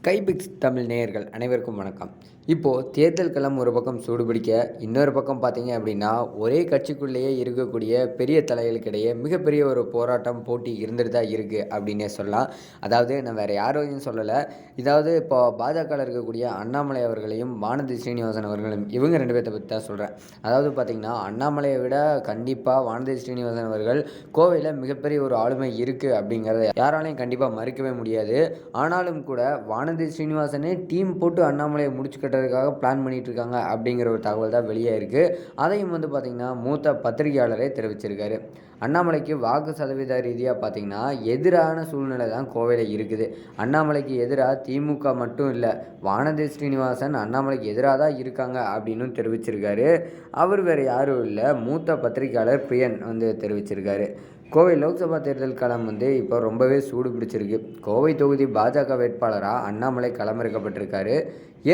கைபிக்ஸ் தமிழ் நேயர்கள் அனைவருக்கும் வணக்கம். இப்போது தேர்தல் களம் ஒரு பக்கம் சூடுபிடிக்க, இன்னொரு பக்கம் பார்த்தீங்க அப்படின்னா, ஒரே கட்சிக்குள்ளேயே இருக்கக்கூடிய பெரிய தலைகளுக்கிடையே மிகப்பெரிய ஒரு போராட்டம், போட்டி இருந்துட்டு தான் இருக்குது அப்படின்னே சொல்லலாம். அதாவது நான் வேறு யாரையும் சொல்லலை. இதாவது இப்போ பாஜகவில் இருக்கக்கூடிய அண்ணாமலை அவர்களையும் வானதி ஸ்ரீனிவாசன் அவர்களையும் இவங்க 2 பேர்த்த பற்றி தான் சொல்கிறேன். அதாவது பார்த்திங்கன்னா, அண்ணாமலையை விட கண்டிப்பாக வானதி ஸ்ரீனிவாசன் அவர்கள் கோவையில் மிகப்பெரிய ஒரு ஆளுமை இருக்குது அப்படிங்கிறத யாராலையும் கண்டிப்பாக மறுக்கவே முடியாது. ஆனாலும் கூட வானதி ஸ்ரீனிவாசனே டீம் போட்டு அண்ணாமலையை முடிச்சு கட்டுறதுக்காக பிளான் பண்ணிட்டு இருக்காங்க அப்படிங்கிற ஒரு தகவல் தான் வெளியே இருக்குது. அதையும் பார்த்திங்கன்னா மூத்த பத்திரிகையாளரே தெரிவிச்சிருக்காரு. அண்ணாமலைக்கு வாக்கு சதவீத ரீதியாக பார்த்திங்கன்னா எதிரான சூழ்நிலை தான் கோவையில் இருக்குது. அண்ணாமலைக்கு எதிராக திமுக மட்டும் இல்லை, வானதி ஸ்ரீனிவாசன் அண்ணாமலைக்கு எதிராக தான் இருக்காங்க அப்படின்னு தெரிவிச்சிருக்காரு. அவர் வேறு யாரும் இல்லை, மூத்த பத்திரிகையாளர் பிரியன் தெரிவிச்சிருக்காரு. கோவை லோக்சபா தேர்தல் களம் இப்போ ரொம்பவே சூடு பிடிச்சிருக்கு. கோவை தொகுதி பாஜக வேட்பாளராக அண்ணாமலை களமிறக்கப்பட்டிருக்காரு.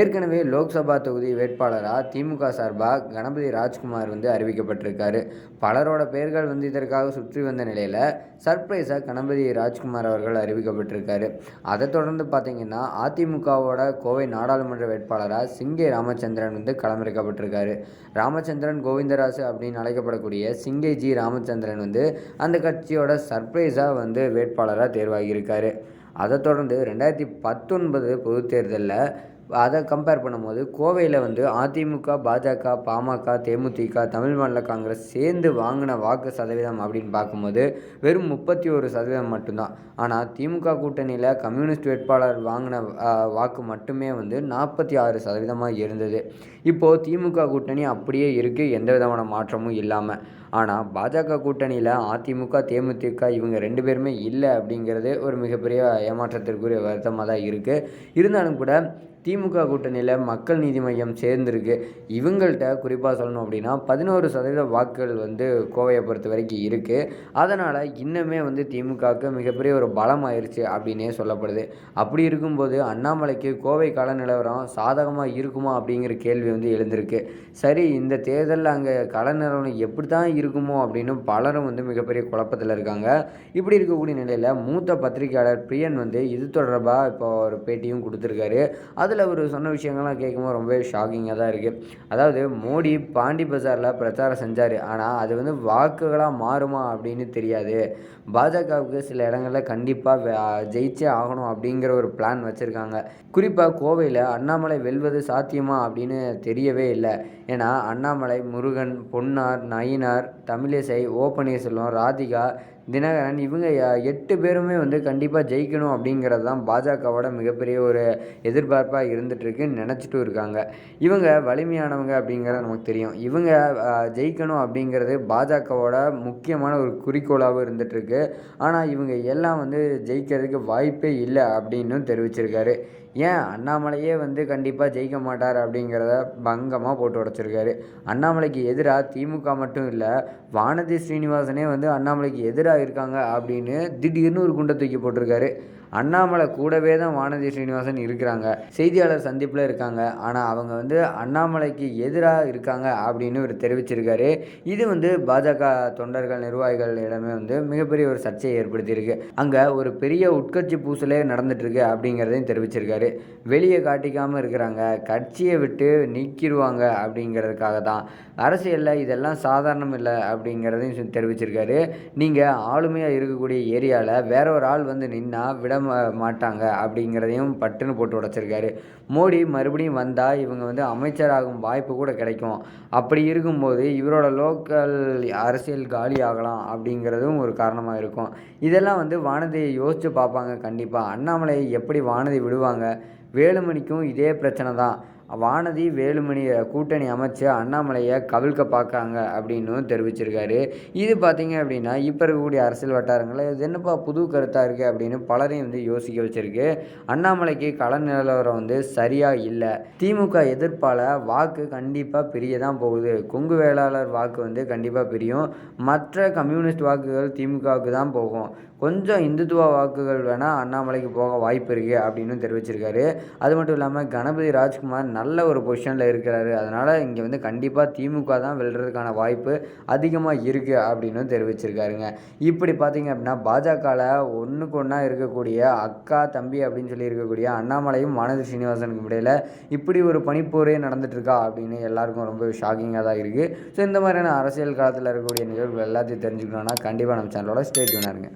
ஏற்கனவே லோக்சபா தொகுதி வேட்பாளராக திமுக சார்பாக கணபதி ராஜ்குமார் அறிவிக்கப்பட்டிருக்காரு. பலரோட பெயர்கள் இதற்காக சுற்றி வந்த நிலையில் சர்ப்ரைஸாக கணபதி ராஜ்குமார் அவர்கள் அறிவிக்கப்பட்டிருக்காரு. அதை தொடர்ந்து பார்த்திங்கன்னா அதிமுகவோட கோவை நாடாளுமன்ற வேட்பாளராக சிங்கை ராமச்சந்திரன் களமிறக்கப்பட்டிருக்காரு. ராமச்சந்திரன் கோவிந்தராசு அப்படின்னு அழைக்கப்படக்கூடிய சிங்கை ஜி ராமச்சந்திரன் அந்த கட்சியோட சர்ப்ரைஸாக வேட்பாளராக தேர்வாகியிருக்காரு. அதை தொடர்ந்து 2019 பொதுத் தேர்தலில் அதை கம்பேர் பண்ணும்போது கோவையில் அதிமுக, பாஜக, பாமக, தேமுதிக, தமிழ் மாநில காங்கிரஸ் சேர்ந்து வாங்கின வாக்கு சதவீதம் அப்படின்னு பார்க்கும்போது வெறும் 31% மட்டும்தான். ஆனால் திமுக கூட்டணியில் கம்யூனிஸ்ட் வேட்பாளர் வாங்கின வாக்கு மட்டுமே 46% இருந்தது. இப்போது திமுக கூட்டணி அப்படியே இருக்குது, எந்த விதமான மாற்றமும் இல்லாமல். ஆனால் பாஜக கூட்டணியில் அதிமுக, தேமுதிக இவங்க 2 பேருமே இல்லை அப்படிங்கிறது ஒரு மிகப்பெரிய ஏமாற்றத்திற்குரிய வருத்தமாக தான் இருக்குது. இருந்தாலும் கூட திமுக கூட்டணியில் மக்கள் நீதி மையம் சேர்ந்துருக்கு. இவங்கள்ட்ட குறிப்பாக சொல்லணும் அப்படின்னா 11% வாக்குகள் கோவையை பொறுத்த வரைக்கும் இருக்குது. அதனால் இன்னுமே திமுகவுக்கு மிகப்பெரிய ஒரு பலம் ஆயிடுச்சு அப்படின்னே சொல்லப்படுது. அப்படி இருக்கும்போது அண்ணாமலைக்கு கோவை கள நிலவரம் சாதகமாக இருக்குமா அப்படிங்கிற கேள்வி எழுந்திருக்கு. சரி, இந்த தேர்தலில் அங்கே கள நிலவரம் எப்படி தான் இருக்குமோ அப்படின்னு பலரும் மிகப்பெரிய குழப்பத்தில் இருக்காங்க. இப்படி இருக்கக்கூடிய நிலையில் மூத்த பத்திரிகையாளர் பிரியன் இது தொடர்பாக இப்போ ஒரு பேட்டியும் கொடுத்துருக்காரு. அதில் அவர் சொன்ன விஷயங்கள்லாம் கேட்கும்போது ரொம்பவே ஷாக்கிங்காக தான் இருக்குது. அதாவது மோடி பாண்டி பஜாரில் பிரச்சாரம் செஞ்சார், ஆனால் அது வாக்குகளாக மாறுமா அப்படின்னு தெரியாது. பாஜகவுக்கு சில இடங்களில் கண்டிப்பாக ஜெயிச்சே ஆகணும் அப்படிங்கிற ஒரு பிளான் வச்சுருக்காங்க. குறிப்பாக கோவையில் அண்ணாமலை வெல்வது சாத்தியமா அப்படின்னு தெரியவே இல்லை. ஏன்னா அண்ணாமலை, முருகன், பொன்னார், நயினார், தமிழிசை, ஓ பன்னீர்செல்வம், ராதிகா, தினகரன் இவங்க 8 பேருமே கண்டிப்பாக ஜெயிக்கணும் அப்படிங்கிறது தான் பாஜகவோட மிகப்பெரிய ஒரு எதிர்பார்ப்பாக இருந்துகிட்ருக்குன்னு நினச்சிட்டும் இருக்காங்க. இவங்க வலிமையானவங்க அப்படிங்கிறது நமக்கு தெரியும். இவங்க ஜெயிக்கணும் அப்படிங்கிறது பாஜகவோட முக்கியமான ஒரு குறிக்கோளாகவும் இருந்துகிட்ருக்கு. ஆனால் இவங்க எல்லாம் ஜெயிக்கிறதுக்கு வாய்ப்பே இல்லை அப்படின்னும் தெரிவிச்சிருக்காரு. ஏன் அண்ணாமலையே கண்டிப்பாக ஜெயிக்க மாட்டார் அப்படிங்கிறத பங்கமாக போட்டு உடச்சிருக்காரு. அண்ணாமலைக்கு எதிராக திமுக மட்டும் இல்லை, வானதி ஸ்ரீனிவாசனே அண்ணாமலைக்கு எதிராக இருக்காங்க அப்படின்னு திடீர்னு ஒரு குண்டை தூக்கி போட்டிருக்காரு. அண்ணாமலை கூடவே தான் வானதி ஸ்ரீனிவாசன் இருக்கிறாங்க, செய்தியாளர் சந்திப்பில் இருக்காங்க. ஆனால் அவங்க அண்ணாமலைக்கு எதிராக இருக்காங்க அப்படின்னு இவர் தெரிவிச்சிருக்காரு. இது பாஜக தொண்டர்கள், நிர்வாகிகளிடமே மிகப்பெரிய ஒரு சர்ச்சையை ஏற்படுத்தியிருக்கு. அங்கே ஒரு பெரிய உட்கட்சி பூசலே நடந்துட்டுருக்கு அப்படிங்கிறதையும் தெரிவிச்சிருக்காரு. வெளியே காட்டிக்காமல் இருக்கிறாங்க, கட்சியை விட்டு நீக்கிடுவாங்க அப்படிங்கிறதுக்காக தான். அரசியலில் இதெல்லாம் சாதாரணம் இல்லை அப்படிங்கிறதையும் தெரிவிச்சிருக்காரு. நீங்கள் ஆளுமையாக இருக்கக்கூடிய ஏரியாவில் வேற ஒரு ஆள் நின்னா விட மாட்டாங்க அப்படிங்கிறதையும் பட்டுன்னு போட்டு உடச்சிருக்காரு. மோடி மறுபடியும் வந்தால் இவங்க அமைச்சராகும் வாய்ப்பு கூட கிடைக்கும். அப்படி இருக்கும்போது இவரோட லோக்கல் அரசியல் காலி ஆகலாம் அப்படிங்கிறதும் ஒரு காரணமாக இருக்கும். இதெல்லாம் வானதியை யோசித்து பார்ப்பாங்க. கண்டிப்பாக அண்ணாமலையை எப்படி வானதி விடுவாங்க? வேலுமணிக்கும் இதே பிரச்சனை தான். வானதி வேலுமணி கூட்டணி அமைச்சு அண்ணாமலையை கவிழ்க்க பார்க்காங்க அப்படின்னு தெரிவிச்சிருக்காரு. இது பார்த்திங்க அப்படின்னா இப்போ இருக்கக்கூடிய அரசியல் வட்டாரங்களில் இது என்னப்பா புது கருத்தாக இருக்குது அப்படின்னு பலரையும் யோசிக்க வச்சுருக்கு. அண்ணாமலைக்கு கள நிலவரம் சரியாக இல்லை. திமுக எதிர்ப்பால் வாக்கு கண்டிப்பாக பிரிய தான் போகுது. கொங்கு வேளாளர் வாக்கு கண்டிப்பாக பிரியும். மற்ற கம்யூனிஸ்ட் வாக்குகள் திமுகவுக்கு தான் போகும். கொஞ்சம் இந்துத்துவ வாக்குகள் வேணால் அண்ணாமலைக்கு போக வாய்ப்பு இருக்குது அப்படின்னு தெரிவிச்சிருக்காரு. அது மட்டும் இல்லாமல் கணபதி ராஜ்குமார் நல்ல ஒரு பொசிஷனில் இருக்கிறாரு. அதனால் இங்கே வந்து கண்டிப்பாக திமுக தான் வெல்றதுக்கான வாய்ப்பு அதிகமாக இருக்குது அப்படின்னு தெரிவிச்சிருக்காருங்க. இப்படி பார்த்தீங்க அப்படின்னா பாஜகவில் ஒன்றுக்கு ஒன்றா இருக்கக்கூடிய அக்கா தம்பி அப்படின்னு சொல்லி இருக்கக்கூடிய அண்ணாமலையும் வானதி சீனிவாசனுக்கும் இடையில் இப்படி ஒரு பனிப்போரே நடந்துட்டுருக்கா அப்படின்னு எல்லாருக்கும் ரொம்ப ஷாக்கிங்காக தான் இருக்குது. ஸோ இந்த மாதிரியான அரசியல் காலத்தில் இருக்கக்கூடிய நிகழ்வுகள் எல்லாத்தையும் தெரிஞ்சுக்கணுன்னா கண்டிப்பாக நம்ம சேனலோட ஸ்டே டியூனாக இருங்க.